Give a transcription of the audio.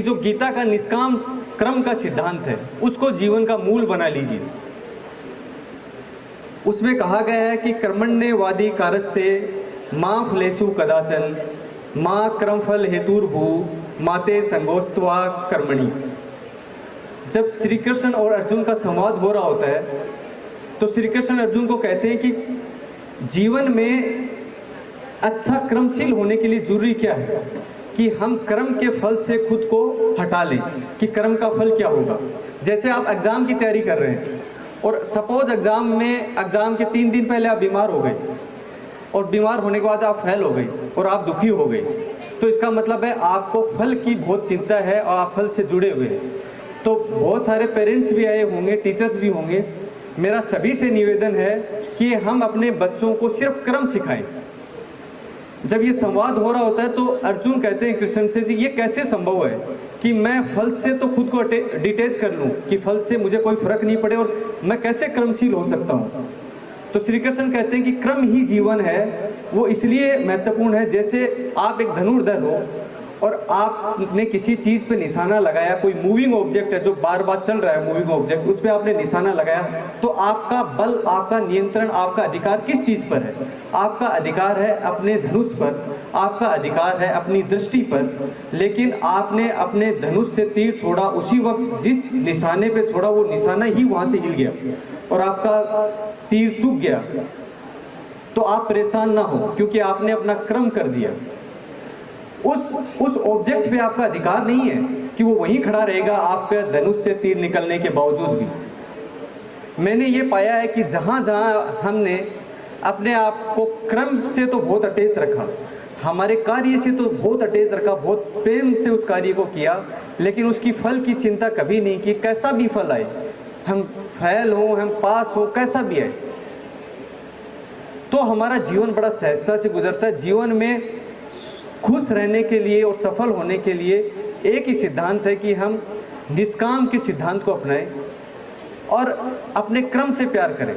जो गीता का निष्काम क्रम का सिद्धांत है उसको जीवन का मूल बना लीजिए। उसमें कहा गया है कि कर्मण्येवादी कारस्ते मां फलेषु कदाचन मां कर्मफल हेतुर्भू माते संगोस्त्वा कर्मणि। जब श्री कृष्ण और अर्जुन का संवाद हो रहा होता है तो श्री कृष्ण अर्जुन को कहते हैं कि जीवन में अच्छा क्रमशील होने के लिए जरूरी क्या है कि हम कर्म के फल से खुद को हटा लें कि कर्म का फल क्या होगा। जैसे आप एग्ज़ाम की तैयारी कर रहे हैं और सपोज एग्ज़ाम के 3 दिन पहले आप बीमार हो गए और बीमार होने के बाद आप फेल हो गए और आप दुखी हो गए, तो इसका मतलब है आपको फल की बहुत चिंता है और आप फल से जुड़े हुए हैं। तो बहुत सारे पेरेंट्स भी आए होंगे, टीचर्स भी होंगे। मेरा सभी से निवेदन है कि हम अपने बच्चों को सिर्फ कर्म सिखाएं। जब ये संवाद हो रहा होता है तो अर्जुन कहते हैं कृष्ण से, जी ये कैसे संभव है कि मैं फल से तो खुद को डिटेच कर लूं कि फल से मुझे कोई फर्क नहीं पड़े और मैं कैसे कर्मशील हो सकता हूं। तो श्री कृष्ण कहते हैं कि क्रम ही जीवन है। वो इसलिए महत्वपूर्ण है, जैसे आप एक धनुर्धर हो और आपने किसी चीज़ पे निशाना लगाया, कोई मूविंग ऑब्जेक्ट है जो बार बार चल रहा है, मूविंग ऑब्जेक्ट, उस पर आपने निशाना लगाया, तो आपका बल, आपका नियंत्रण, आपका अधिकार किस चीज़ पर है? आपका अधिकार है अपने धनुष पर, आपका अधिकार है अपनी दृष्टि पर। लेकिन आपने अपने धनुष से तीर छोड़ा, उसी वक्त जिस निशाने पे छोड़ा वो निशाना ही वहाँ से हिल गया और आपका तीर चूक गया। तो आप परेशान ना हो क्योंकि आपने अपना क्रम कर दिया। उस ऑब्जेक्ट पे आपका अधिकार नहीं है कि वो वहीं खड़ा रहेगा आपके धनुष से तीर निकलने के बावजूद भी। मैंने ये पाया है कि जहाँ जहाँ हमने अपने आप को क्रम से तो बहुत अटैच रखा, हमारे कार्य से तो बहुत अटैच रखा, बहुत प्रेम से उस कार्य को किया, लेकिन उसकी फल की चिंता कभी नहीं की। कैसा भी फल आए, हम फेल हो, हम पास हो, कैसा भी आए, तो हमारा जीवन बड़ा सहजता से गुजरता है। जीवन में खुश रहने के लिए और सफल होने के लिए एक ही सिद्धांत है कि हम निष्काम के सिद्धांत को अपनाएं और अपने क्रम से प्यार करें।